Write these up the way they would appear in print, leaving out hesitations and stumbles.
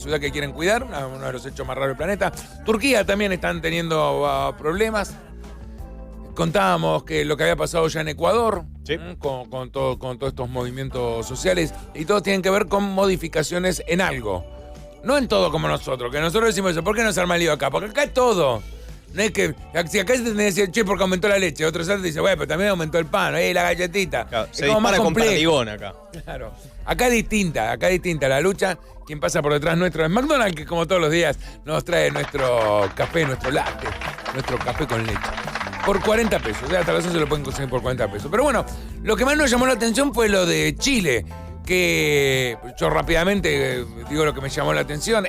ciudad que quieren cuidar, uno de los hechos más raros del planeta. Turquía también están teniendo problemas. Contábamos que lo que había pasado ya en Ecuador, sí, con todos estos movimientos sociales, y todos tienen que ver con modificaciones en algo. No en todo como nosotros, que nosotros decimos eso, ¿por qué no se arma el lío acá? Porque acá es todo. No es que, si acá se tiene que decir, che, porque aumentó la leche, otro salto dice, bueno, pero también aumentó el pan, la galletita. Claro, es se como más dispara con complejo. perdigón acá. Claro. Acá es distinta la lucha. Quien pasa por detrás nuestro es McDonald's, que como todos los días nos trae nuestro café, nuestro latte, nuestro café con leche. Por 40 pesos. Hasta las 11 se lo pueden conseguir por 40 pesos. Pero bueno, lo que más nos llamó la atención fue lo de Chile, que yo rápidamente digo lo que me llamó la atención.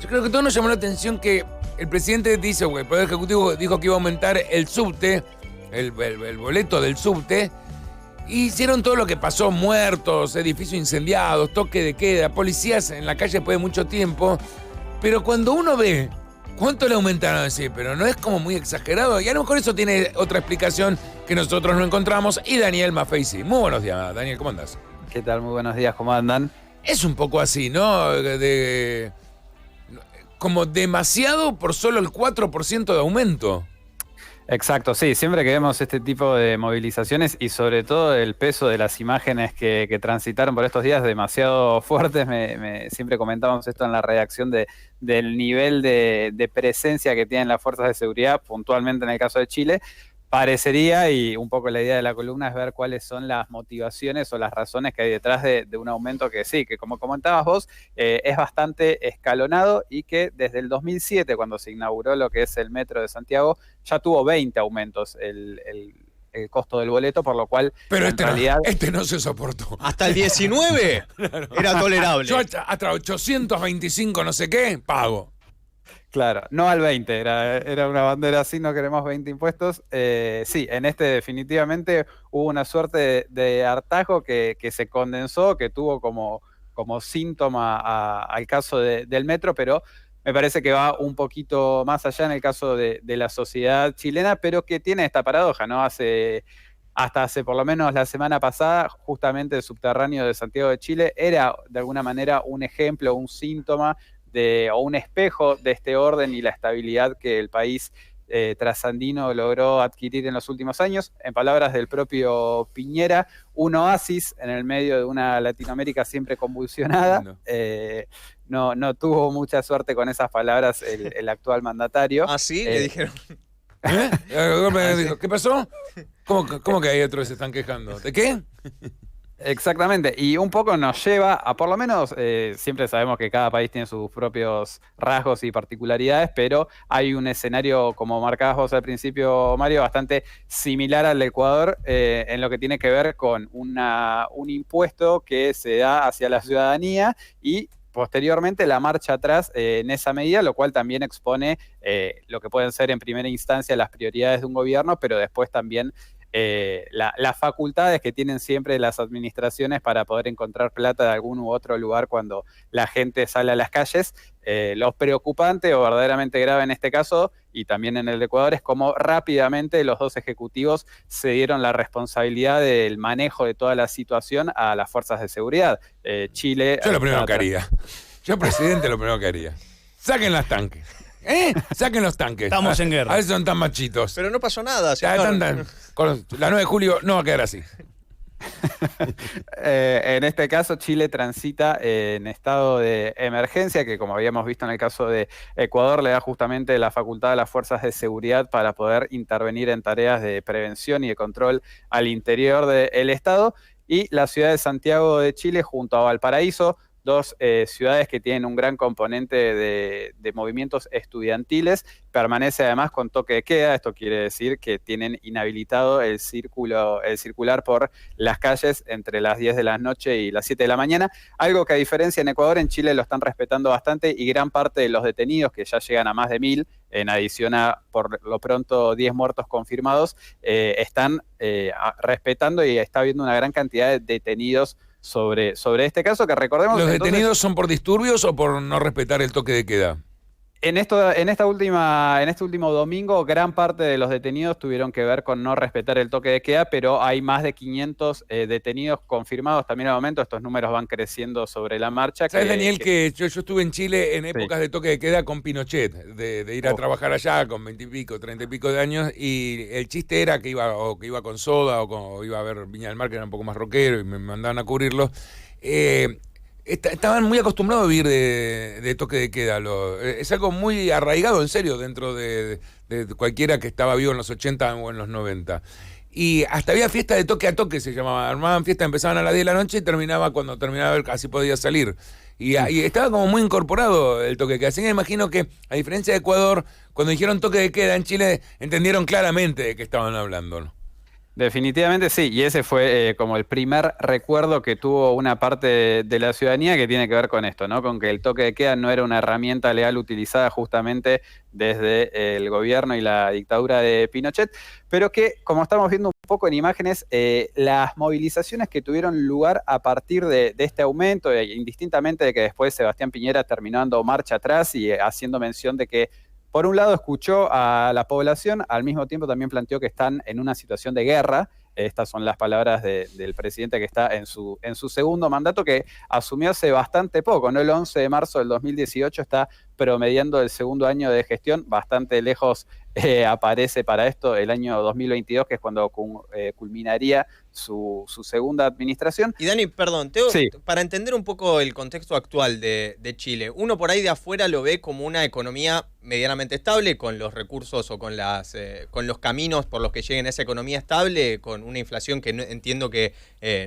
Yo creo que todo nos llamó la atención que el presidente dice, el Poder Ejecutivo dijo que iba a aumentar el subte, el boleto del subte. Y hicieron todo lo que pasó, muertos, edificios incendiados, toque de queda, policías en la calle después de mucho tiempo. Pero cuando uno ve cuánto le aumentaron así, pero no es como muy exagerado. Y a lo mejor eso tiene otra explicación que nosotros no encontramos. Y Daniel Maffei sí. Muy buenos días, Daniel, ¿cómo andás? ¿Qué tal? Muy buenos días, ¿cómo andan? Es un poco así, ¿no? Como demasiado por solo el 4% de aumento. Exacto, sí, siempre que vemos este tipo de movilizaciones y sobre todo el peso de las imágenes que transitaron por estos días demasiado fuertes, siempre comentábamos esto en la redacción del nivel de presencia que tienen las fuerzas de seguridad, puntualmente en el caso de Chile. Parecería, y un poco la idea de la columna es ver cuáles son las motivaciones o las razones que hay detrás de un aumento que sí, que como comentabas vos, es bastante escalonado y que desde el 2007, cuando se inauguró lo que es el Metro de Santiago, ya tuvo 20 aumentos el costo del boleto, por lo cual pero en realidad... este no se soportó. Hasta el 19 era tolerable. Yo hasta 825 no sé qué, pago. Claro, no al 20, era una bandera así, no queremos 20 impuestos. Sí, en este definitivamente hubo una suerte de hartazgo que se condensó, que tuvo como síntoma al caso del metro, pero me parece que va un poquito más allá en el caso de la sociedad chilena, pero que tiene esta paradoja, ¿no? Hasta hace por lo menos la semana pasada, justamente el subterráneo de Santiago de Chile era de alguna manera un ejemplo, un síntoma o un espejo de este orden y la estabilidad que el país trasandino logró adquirir en los últimos años. En palabras del propio Piñera, un oasis en el medio de una Latinoamérica siempre convulsionada. No tuvo mucha suerte con esas palabras el actual mandatario. ¿Ah, sí? Le dijeron... ¿Qué pasó? ¿Cómo que hay otros que se están quejando? ¿De qué? Exactamente, y un poco nos lleva a, por lo menos, siempre sabemos que cada país tiene sus propios rasgos y particularidades, pero hay un escenario, como marcabas vos al principio, Mario, bastante similar al de Ecuador, en lo que tiene que ver con un impuesto que se da hacia la ciudadanía y posteriormente la marcha atrás en esa medida, lo cual también expone lo que pueden ser en primera instancia las prioridades de un gobierno, pero después también las facultades que tienen siempre las administraciones para poder encontrar plata de algún u otro lugar cuando la gente sale a las calles. Lo preocupante o verdaderamente grave en este caso, y también en el de Ecuador, es cómo rápidamente los dos ejecutivos se dieron la responsabilidad del manejo de toda la situación a las fuerzas de seguridad. Chile... Yo lo primero que haría. Yo, presidente, lo primero que haría. Saquen los tanques. Saquen los tanques. Estamos en guerra. A veces son tan machitos. Pero no pasó nada. Con la 9 de julio no va a quedar así. En este caso, Chile transita en estado de emergencia, que como habíamos visto en el caso de Ecuador, le da justamente la facultad a las fuerzas de seguridad para poder intervenir en tareas de prevención y de control al interior del estado. Y la ciudad de Santiago de Chile, junto a Valparaíso, dos ciudades que tienen un gran componente de movimientos estudiantiles, permanece además con toque de queda. Esto quiere decir que tienen inhabilitado el circular por las calles entre las 10 de la noche y las 7 de la mañana, algo que a diferencia en Ecuador, en Chile lo están respetando bastante, y gran parte de los detenidos, que ya llegan a más de 1000, en adición a por lo pronto 10 muertos confirmados, están respetando, y está habiendo una gran cantidad de detenidos sobre este caso, que recordemos... ¿Los detenidos son por disturbios o por no respetar el toque de queda? En este último domingo, gran parte de los detenidos tuvieron que ver con no respetar el toque de queda, pero hay más de 500 detenidos confirmados también al momento. Estos números van creciendo sobre la marcha. ¿Sabes, Daniel, que yo estuve en Chile en épocas Sí. de toque de queda con Pinochet, de ir a trabajar allá con 20 y pico, 30 y pico de años, y el chiste era que iba con Soda o iba a ver Viña del Mar, que era un poco más rockero, y me mandaban a cubrirlo. Estaban muy acostumbrados a vivir de toque de queda. Es algo muy arraigado, en serio, dentro de cualquiera que estaba vivo en los 80 o en los 90. Y hasta había fiesta de toque a toque, se llamaba. Armaban fiesta, empezaban a las 10 de la noche y terminaba cuando terminaba, así podía salir. Y estaba como muy incorporado el toque de queda. Así que me imagino que, a diferencia de Ecuador, cuando dijeron toque de queda en Chile, entendieron claramente de qué estaban hablando, ¿no? Definitivamente sí, y ese fue como el primer recuerdo que tuvo una parte de la ciudadanía que tiene que ver con esto, ¿no? Con que el toque de queda no era una herramienta legal utilizada justamente desde el gobierno y la dictadura de Pinochet, pero que, como estamos viendo un poco en imágenes, las movilizaciones que tuvieron lugar a partir de este aumento, indistintamente de que después Sebastián Piñera terminó dando marcha atrás y haciendo mención de que por un lado escuchó a la población, al mismo tiempo también planteó que están en una situación de guerra. Estas son las palabras del presidente que está en su segundo mandato, que asumió hace bastante poco, ¿no? El 11 de marzo del 2018 está promediando el segundo año de gestión, bastante lejos aparece para esto el año 2022, que es cuando culminaría su segunda administración. Y Dani, perdón, Sí. para entender un poco el contexto actual de Chile, uno por ahí de afuera lo ve como una economía medianamente estable, con los recursos o con los caminos por los que lleguen a esa economía estable, con una inflación que entiendo que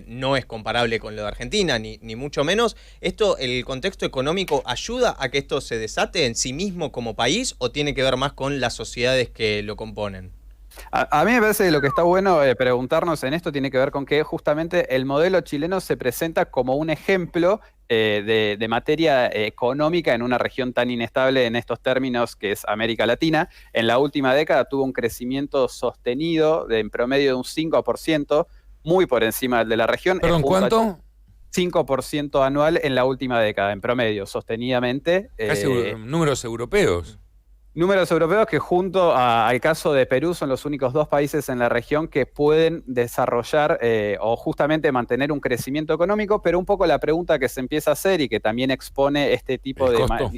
no es comparable con lo de Argentina, ni mucho menos. ¿El contexto económico ayuda a que esto se desate en sí mismo como país o tiene que ver más con las sociedades que lo componen? A mí me parece que lo que está bueno preguntarnos en esto tiene que ver con que justamente el modelo chileno se presenta como un ejemplo de materia económica en una región tan inestable en estos términos que es América Latina. En la última década tuvo un crecimiento sostenido en promedio de un 5%, muy por encima del de la región. ¿Perdón, cuánto? 5% anual en la última década, en promedio, sostenidamente. Casi números europeos. Números europeos que junto al caso de Perú son los únicos dos países en la región que pueden desarrollar o justamente mantener un crecimiento económico, pero un poco la pregunta que se empieza a hacer y que también expone este tipo ¿El de... costo?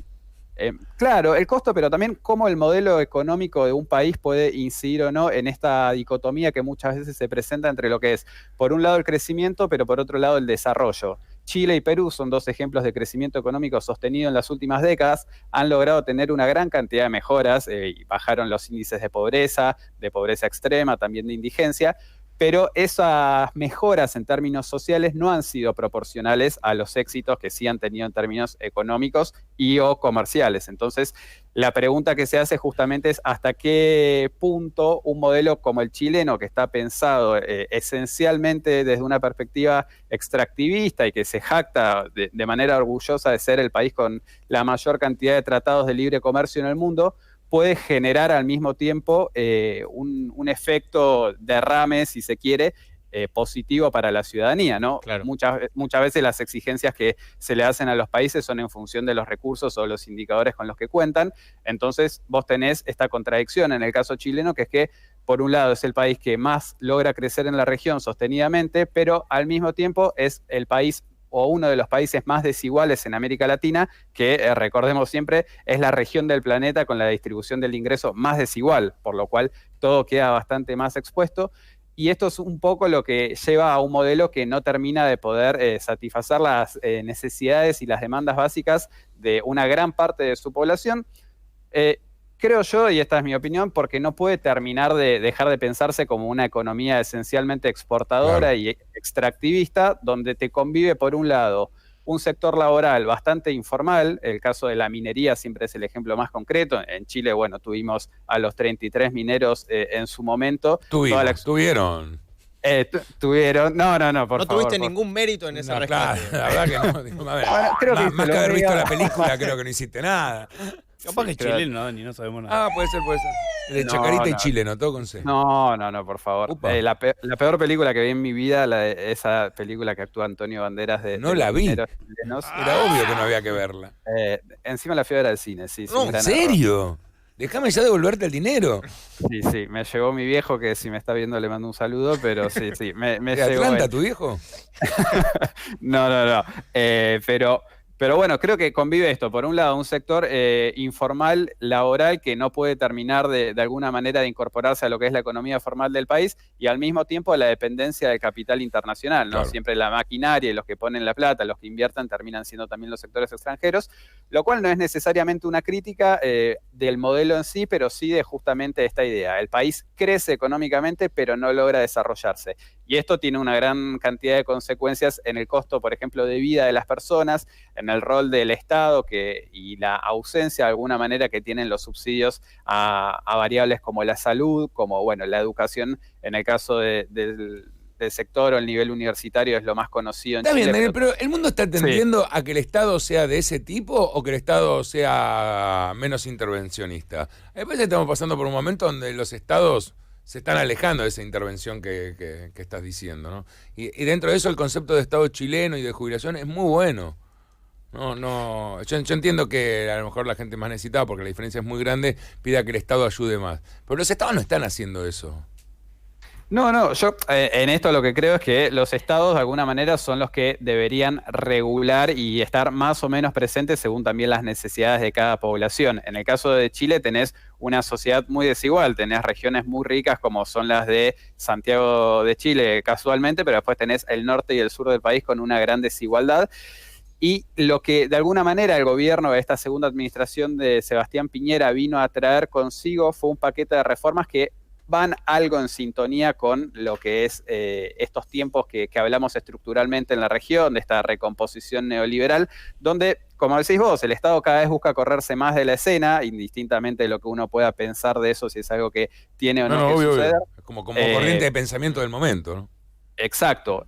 Claro, el costo, pero también cómo el modelo económico de un país puede incidir o no en esta dicotomía que muchas veces se presenta entre lo que es, por un lado, el crecimiento, pero por otro lado, el desarrollo. Chile y Perú son dos ejemplos de crecimiento económico sostenido en las últimas décadas, han logrado tener una gran cantidad de mejoras y bajaron los índices de pobreza extrema, también de indigencia, pero esas mejoras en términos sociales no han sido proporcionales a los éxitos que sí han tenido en términos económicos y o comerciales. Entonces, la pregunta que se hace justamente es hasta qué punto un modelo como el chileno, que está pensado esencialmente desde una perspectiva extractivista y que se jacta de manera orgullosa de ser el país con la mayor cantidad de tratados de libre comercio en el mundo, puede generar al mismo tiempo un efecto derrame, si se quiere, positivo para la ciudadanía, ¿no? Claro. Muchas veces las exigencias que se le hacen a los países son en función de los recursos o los indicadores con los que cuentan. Entonces vos tenés esta contradicción en el caso chileno, que es que por un lado es el país que más logra crecer en la región sostenidamente, pero al mismo tiempo es el país o uno de los países más desiguales en América Latina, que recordemos siempre, es la región del planeta con la distribución del ingreso más desigual, por lo cual todo queda bastante más expuesto. Y esto es un poco lo que lleva a un modelo que no termina de poder satisfacer las necesidades y las demandas básicas de una gran parte de su población. Creo yo, y esta es mi opinión, porque no puede terminar de dejar de pensarse como una economía esencialmente exportadora, claro, y extractivista, donde te convive, por un lado, un sector laboral bastante informal. El caso de la minería siempre es el ejemplo más concreto. En Chile, bueno, tuvimos a los 33 mineros en su momento. Tuvieron. No, por favor. No tuviste ningún mérito en ese rescate. Claro, la verdad que no. A ver, bueno, creo más que haber visto la película, creo que no hiciste nada. Capaz Sí, que creo- chileno, Dani, no sabemos nada. Ah, puede ser. De No, Chacarita y no. Chile, ¿no? Todo con C. No, por favor. Upa. La peor película que vi en mi vida, esa película que actúa Antonio Banderas de No los la vi. mineros chilenos. Era obvio que no había que verla. Encima la fui a ver al cine, sí. No, un ¿En gran serio? Déjame ya devolverte el dinero. error. Sí, me llegó mi viejo, que si me está viendo le mando un saludo, pero sí, me ¿De llegó. Atlanta, tu viejo? No. Pero bueno, creo que convive esto. Por un lado, un sector informal, laboral, que no puede terminar de alguna manera de incorporarse a lo que es la economía formal del país, y al mismo tiempo la dependencia del capital internacional, ¿no? Claro. Siempre la maquinaria y los que ponen la plata, los que inviertan, terminan siendo también los sectores extranjeros, lo cual no es necesariamente una crítica del modelo en sí, pero sí de justamente esta idea. El país crece económicamente, pero no logra desarrollarse. Y esto tiene una gran cantidad de consecuencias en el costo, por ejemplo, de vida de las personas, en el rol del Estado y la ausencia de alguna manera que tienen los subsidios a variables como la salud, como bueno, la educación, en el caso del sector o el nivel universitario es lo más conocido en Está bien, Chile. Daniel, pero ¿el mundo está tendiendo a que el Estado sea de ese tipo o que el Estado sea menos intervencionista? Me parece que estamos pasando por un momento donde los estados se están alejando de esa intervención que estás diciendo, ¿no? Y dentro de eso el concepto de Estado chileno y de jubilación es muy bueno. Yo entiendo que a lo mejor la gente más necesitada, porque la diferencia es muy grande, pida que el Estado ayude más. Pero los estados no están haciendo eso. No, yo en esto lo que creo es que los estados de alguna manera son los que deberían regular y estar más o menos presentes según también las necesidades de cada población. En el caso de Chile tenés una sociedad muy desigual, tenés regiones muy ricas como son las de Santiago de Chile casualmente, pero después tenés el norte y el sur del país con una gran desigualdad. Y lo que de alguna manera el gobierno de esta segunda administración de Sebastián Piñera vino a traer consigo fue un paquete de reformas que van algo en sintonía con lo que es estos tiempos que hablamos estructuralmente en la región, de esta recomposición neoliberal, donde, como decís vos, el Estado cada vez busca correrse más de la escena, indistintamente de lo que uno pueda pensar de eso, si es algo que tiene o no, que obvio, suceder. obvio. Como corriente de pensamiento del momento, ¿no? Exacto.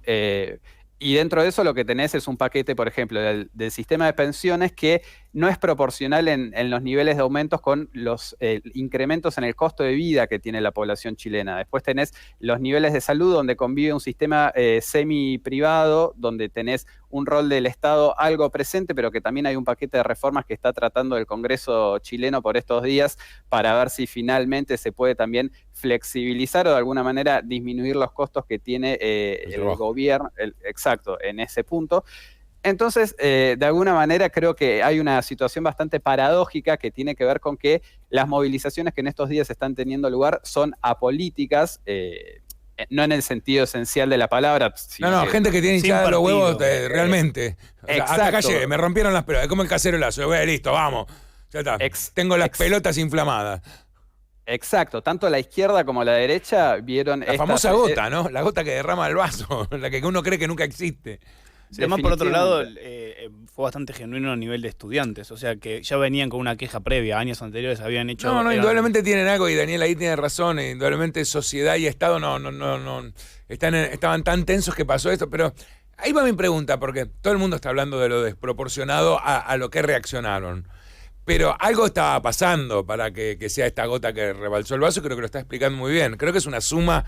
Y dentro de eso lo que tenés es un paquete, por ejemplo, del sistema de pensiones que no es proporcional en los niveles de aumentos con los incrementos en el costo de vida que tiene la población chilena. Después tenés los niveles de salud donde convive un sistema semi-privado, donde tenés un rol del Estado algo presente, pero que también hay un paquete de reformas que está tratando el Congreso chileno por estos días para ver si finalmente se puede también flexibilizar o de alguna manera disminuir los costos que tiene el gobierno, exacto, en ese punto. Entonces, de alguna manera creo que hay una situación bastante paradójica que tiene que ver con que las movilizaciones que en estos días están teniendo lugar son apolíticas, no en el sentido esencial de la palabra. No, gente que tiene hinchada los huevos realmente. O sea, hasta acá llegué, me rompieron las pelotas, es como el cacerolazo, listo, vamos, ya está, tengo las pelotas inflamadas. Exacto, tanto la izquierda como la derecha vieron la famosa gota, ¿no? La gota que derrama el vaso, la que uno cree que nunca existe. Sí, además, por otro lado, fue bastante genuino a nivel de estudiantes, o sea que ya venían con una queja previa, años anteriores habían hecho... Indudablemente tienen algo, y Daniel ahí tiene razón, indudablemente sociedad y Estado estaban tan tensos que pasó esto, pero ahí va mi pregunta, porque todo el mundo está hablando de lo desproporcionado a lo que reaccionaron. Pero algo estaba pasando para que sea esta gota que rebalsó el vaso, creo que lo está explicando muy bien. Creo que es una suma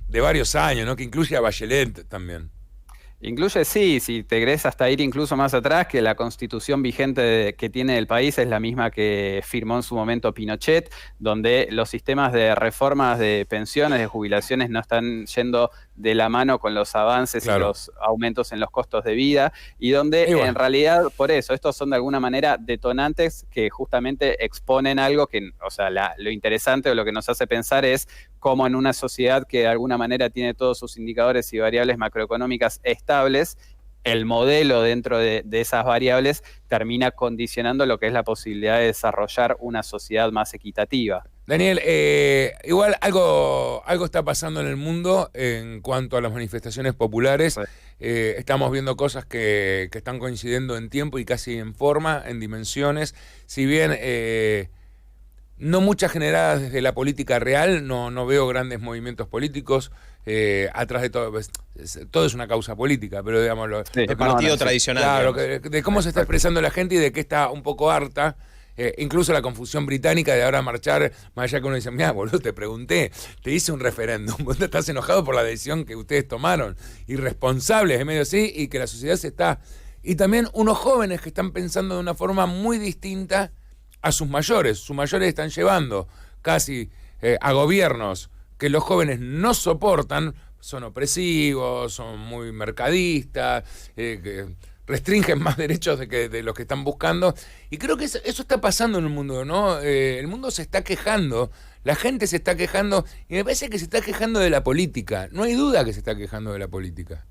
de varios años, ¿no? Que incluye a Bachelet también. Incluye, sí, si te querés hasta ir incluso más atrás, que la constitución vigente que tiene el país es la misma que firmó en su momento Pinochet, donde los sistemas de reformas de pensiones, de jubilaciones no están yendo de la mano con los avances y los aumentos en los costos de vida, y donde en realidad, por eso, estos son de alguna manera detonantes que justamente exponen algo que, o sea, lo interesante o lo que nos hace pensar es cómo en una sociedad que de alguna manera tiene todos sus indicadores y variables macroeconómicas estables, el modelo dentro de esas variables termina condicionando lo que es la posibilidad de desarrollar una sociedad más equitativa. Daniel, igual algo está pasando en el mundo en cuanto a las manifestaciones populares. Sí. Estamos viendo cosas que están coincidiendo en tiempo y casi en forma, en dimensiones. Si bien no muchas generadas desde la política real, no veo grandes movimientos políticos. Atrás de todo es una causa política, pero digamos... el partido tradicional. Claro, de cómo se está expresando la gente y de qué está un poco harta. incluso la confusión británica de ahora marchar, más allá que uno dice, mira, boludo, te pregunté, te hice un referéndum, vos estás enojado por la decisión que ustedes tomaron, irresponsables, en medio así, y que la sociedad se está... Y también unos jóvenes que están pensando de una forma muy distinta a sus mayores están llevando casi a gobiernos que los jóvenes no soportan, son opresivos, son muy mercadistas, que restringen más derechos de los que están buscando. Y creo que eso está pasando en el mundo, ¿no? El mundo se está quejando, la gente se está quejando, y me parece que se está quejando de la política. No hay duda que se está quejando de la política.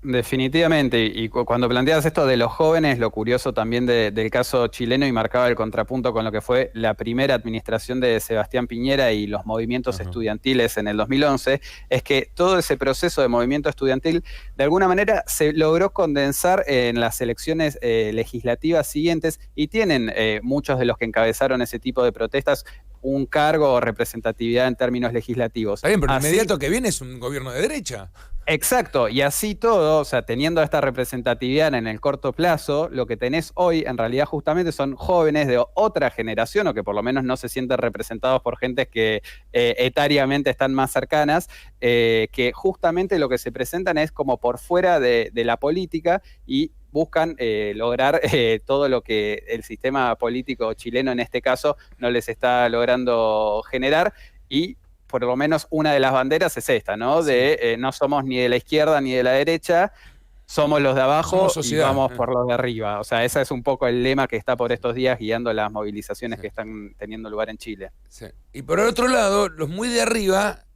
Definitivamente, y cuando planteas esto de los jóvenes, lo curioso también del caso chileno, y marcaba el contrapunto con lo que fue la primera administración de Sebastián Piñera y los movimientos estudiantiles en el 2011, es que todo ese proceso de movimiento estudiantil de alguna manera se logró condensar en las elecciones legislativas siguientes, y tienen muchos de los que encabezaron ese tipo de protestas un cargo o representatividad en términos legislativos. Está bien, pero el inmediato que viene es un gobierno de derecha. Exacto, y así todo, o sea, teniendo esta representatividad en el corto plazo, lo que tenés hoy en realidad justamente son jóvenes de otra generación, o que por lo menos no se sienten representados por gentes que etariamente están más cercanas, que justamente lo que se presentan es como por fuera de la política, y buscan lograr todo lo que el sistema político chileno en este caso no les está logrando generar. Y por lo menos una de las banderas es esta, ¿no? Sí. De no somos ni de la izquierda ni de la derecha, somos los de abajo y vamos por los de arriba. O sea, ese es un poco el lema que está por estos días guiando las movilizaciones que están teniendo lugar en Chile. Sí. Y por el otro lado, los muy de arriba,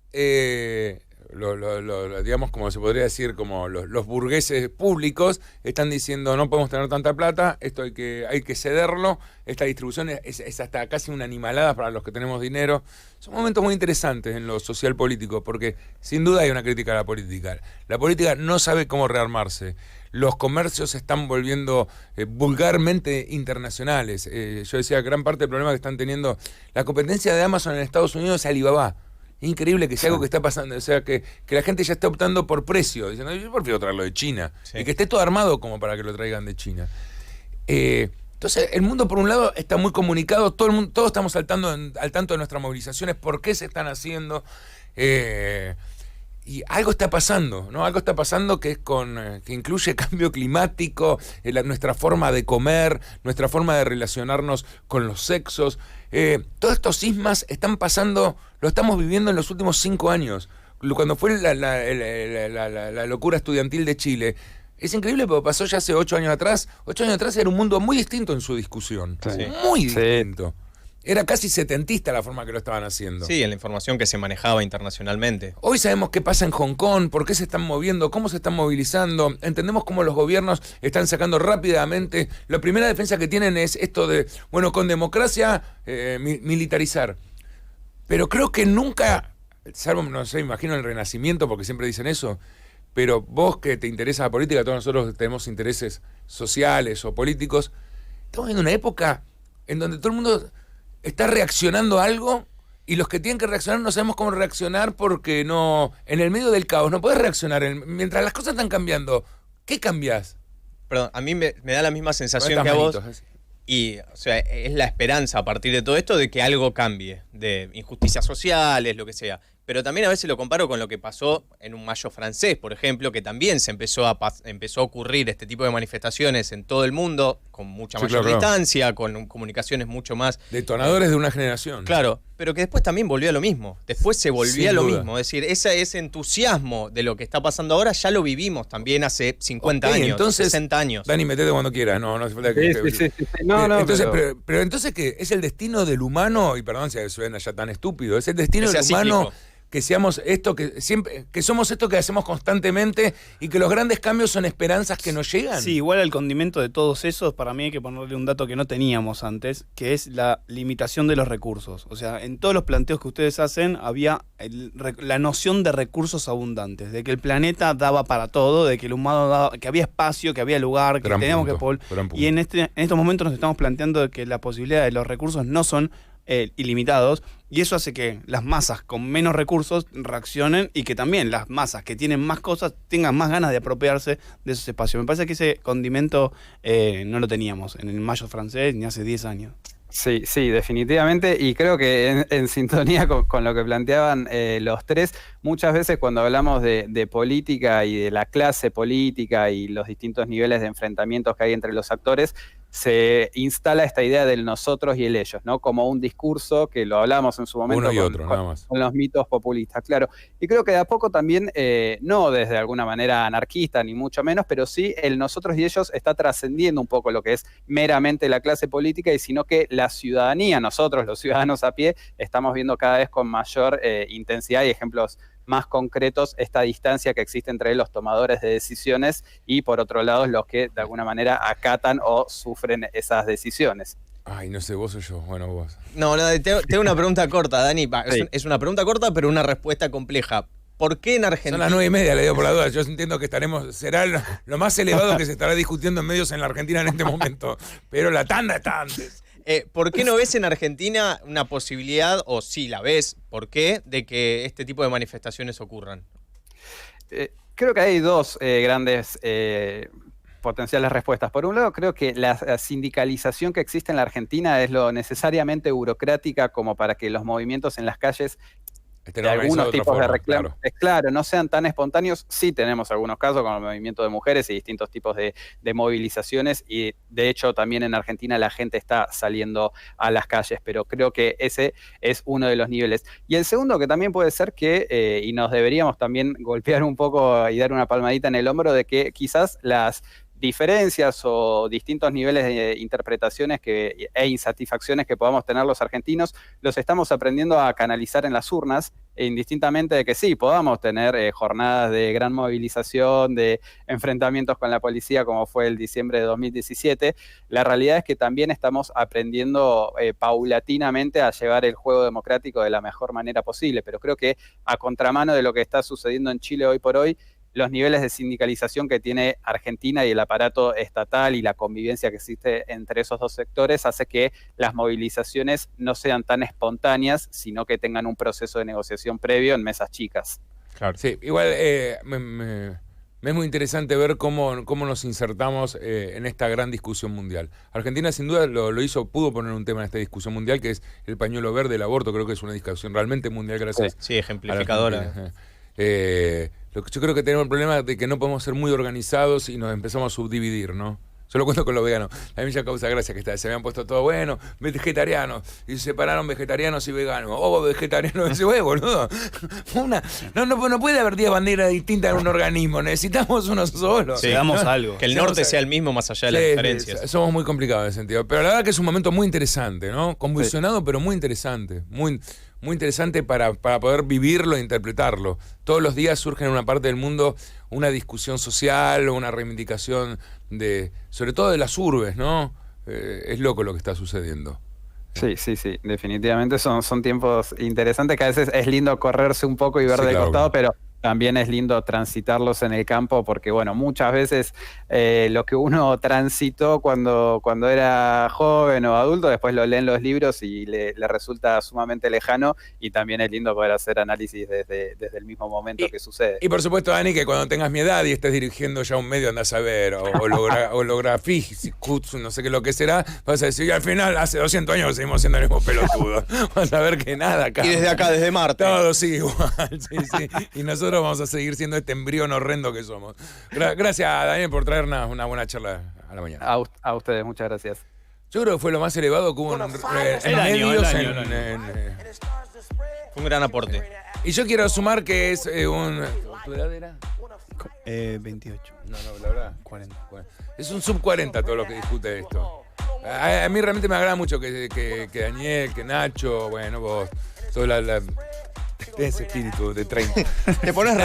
digamos, como se podría decir, como los burgueses públicos, están diciendo no podemos tener tanta plata, esto hay que cederlo, esta distribución es hasta casi una animalada para los que tenemos dinero. Son momentos muy interesantes en lo social político, porque sin duda hay una crítica a la política. La política no sabe cómo rearmarse. Los comercios se están volviendo vulgarmente internacionales. Yo decía, gran parte del problema que están teniendo la competencia de Amazon en Estados Unidos es Alibaba. Es increíble que sea algo que está pasando, o sea, que la gente ya está optando por precio, diciendo, yo prefiero traerlo de China, sí. Y que esté todo armado como para que lo traigan de China. Entonces, el mundo, por un lado, está muy comunicado, todos estamos al tanto de nuestras movilizaciones, por qué se están haciendo, y algo está pasando, ¿no? Algo está pasando que es que incluye cambio climático, nuestra forma de comer, nuestra forma de relacionarnos con los sexos. Todos estos sismas están pasando, lo estamos viviendo en los últimos 5 años. Cuando fue la locura estudiantil de Chile, es increíble porque pasó ya hace 8 años atrás. 8 años atrás era un mundo muy distinto en su discusión. Sí. Muy distinto. Era casi setentista la forma que lo estaban haciendo. Sí, en la información que se manejaba internacionalmente. Hoy sabemos qué pasa en Hong Kong, por qué se están moviendo, cómo se están movilizando. Entendemos cómo los gobiernos están sacando rápidamente. La primera defensa que tienen es esto de, bueno, con democracia, militarizar. Pero creo que nunca, salvo, no sé, imagino el Renacimiento, porque siempre dicen eso, pero vos que te interesa la política, todos nosotros tenemos intereses sociales o políticos, estamos viendo una época en donde todo el mundo está reaccionando a algo, y los que tienen que reaccionar no sabemos cómo reaccionar, porque no, en el medio del caos no podés reaccionar. Mientras las cosas están cambiando, ¿qué cambiás? Perdón, a mí me da la misma sensación que a vos. Y, o sea, es la esperanza a partir de todo esto de que algo cambie, de injusticias sociales, lo que sea. Pero también a veces lo comparo con lo que pasó en un mayo francés, por ejemplo, que también se empezó a ocurrir este tipo de manifestaciones en todo el mundo, con mucha mayor distancia, con comunicaciones mucho más... Detonadores de una generación. Claro, pero que después también volvió a lo mismo. Después se volvía a lo mismo. Es decir, ese entusiasmo de lo que está pasando ahora ya lo vivimos también hace 50 años, entonces, 60 años. Dani, metete cuando quieras. No hace falta que... Sí. No, entonces, pero entonces, ¿qué? ¿Es el destino del humano? Y perdón si suena ya tan estúpido. ¿Es el destino del humano... que seamos esto, que somos esto que hacemos constantemente, y que los grandes cambios son esperanzas que nos llegan? Sí, igual al condimento de todos esos, para mí hay que ponerle un dato que no teníamos antes, que es la limitación de los recursos. O sea, en todos los planteos que ustedes hacen había la noción de recursos abundantes, de que el planeta daba para todo, de que el humano daba, que había espacio, que había lugar, que teníamos que... Y en estos momentos nos estamos planteando de que la posibilidad de los recursos no son ilimitados, y eso hace que las masas con menos recursos reaccionen, y que también las masas que tienen más cosas tengan más ganas de apropiarse de esos espacios. Me parece que ese condimento no lo teníamos en el mayo francés ni hace 10 años. Sí, sí, definitivamente. Y creo que en sintonía con lo que planteaban los tres, muchas veces cuando hablamos de política y de la clase política y los distintos niveles de enfrentamientos que hay entre los actores, se instala esta idea del nosotros y el ellos, ¿no? Como un discurso que lo hablamos en su momento Uno y otro, nada más. con los mitos populistas, claro. Y creo que de a poco también, no desde alguna manera anarquista, ni mucho menos, pero sí el nosotros y ellos está trascendiendo un poco lo que es meramente la clase política, y sino que la ciudadanía, nosotros los ciudadanos a pie, estamos viendo cada vez con mayor intensidad y ejemplos más concretos esta distancia que existe entre los tomadores de decisiones y por otro lado los que de alguna manera acatan o sufren esas decisiones. Ay, no sé, vos o yo. Bueno, vos. No, tengo una pregunta corta, Dani. Sí. Es una pregunta corta, pero una respuesta compleja. ¿Por qué en Argentina? Son las 9:30, le digo por la duda. Yo entiendo que será lo más elevado que se estará discutiendo en medios en la Argentina en este momento. Pero la tanda está antes. ¿Por qué no ves en Argentina una posibilidad, o si la ves, por qué, de que este tipo de manifestaciones ocurran? Creo que hay dos grandes potenciales respuestas. Por un lado, creo que la sindicalización que existe en la Argentina es lo necesariamente burocrática como para que los movimientos en las calles de algunos tipos de reclamos, claro, no sean tan espontáneos. Sí tenemos algunos casos con el movimiento de mujeres y distintos tipos de movilizaciones, y de hecho también en Argentina la gente está saliendo a las calles, pero creo que ese es uno de los niveles. Y el segundo, que también puede ser que, y nos deberíamos también golpear un poco y dar una palmadita en el hombro, de que quizás las diferencias o distintos niveles de interpretaciones e insatisfacciones que podamos tener los argentinos, los estamos aprendiendo a canalizar en las urnas, indistintamente de que sí, podamos tener jornadas de gran movilización, de enfrentamientos con la policía como fue el diciembre de 2017, la realidad es que también estamos aprendiendo paulatinamente a llevar el juego democrático de la mejor manera posible, pero creo que a contramano de lo que está sucediendo en Chile hoy por hoy, los niveles de sindicalización que tiene Argentina y el aparato estatal y la convivencia que existe entre esos dos sectores hace que las movilizaciones no sean tan espontáneas, sino que tengan un proceso de negociación previo en mesas chicas. Claro. Sí, igual me es muy interesante ver cómo nos insertamos en esta gran discusión mundial. Argentina sin duda lo hizo, pudo poner un tema en esta discusión mundial, que es el pañuelo verde, el aborto. Creo que es una discusión realmente mundial, gracias. Sí, ejemplificadora. Yo creo que tenemos el problema de que no podemos ser muy organizados y nos empezamos a subdividir, ¿no? Yo lo cuento con los veganos. A mí ya causa gracia que se habían puesto todo bueno, vegetarianos, y se separaron vegetarianos y veganos. Vegetarianos, ese huevo, boludo. No puede haber 10 banderas distintas en un organismo, necesitamos uno solo. Sí, damos algo. Que el norte sea el mismo más allá de las diferencias. Somos muy complicados en ese sentido. Pero la verdad que es un momento muy interesante, ¿no? Convulsionado, pero muy interesante. Muy interesante para poder vivirlo e interpretarlo. Todos los días surge en una parte del mundo una discusión social o una reivindicación sobre todo de las urbes, ¿no? Es loco lo que está sucediendo. Sí, definitivamente son tiempos interesantes, que a veces es lindo correrse un poco y ver de costado, pero también es lindo transitarlos en el campo, porque bueno, muchas veces lo que uno transitó cuando era joven o adulto, después lo lee en los libros y le resulta sumamente lejano, y también es lindo poder hacer análisis desde el mismo momento que sucede. Y por supuesto, Dani, que cuando tengas mi edad y estés dirigiendo ya un medio, andás a ver, o holografísticos, no sé qué lo que será, vas a decir, y al final, hace 200 años seguimos siendo el mismo pelotudo. Vas a ver que nada cambia. Y desde acá, desde Marte. Todo sigue igual, sí. Y nosotros vamos a seguir siendo este embrión horrendo que somos. Gracias, Daniel, por traernos una buena charla a la mañana. A ustedes, muchas gracias. Yo creo que fue lo más elevado que hubo en medios. Fue un gran aporte. Y yo quiero sumar que es un... ¿Tu edad era? 28. No, la verdad. 40. Es un sub 40 todo lo que discute esto. A mí realmente me agrada mucho que Daniel, que Nacho, bueno, vos, toda ese espíritu de 30. Te pones re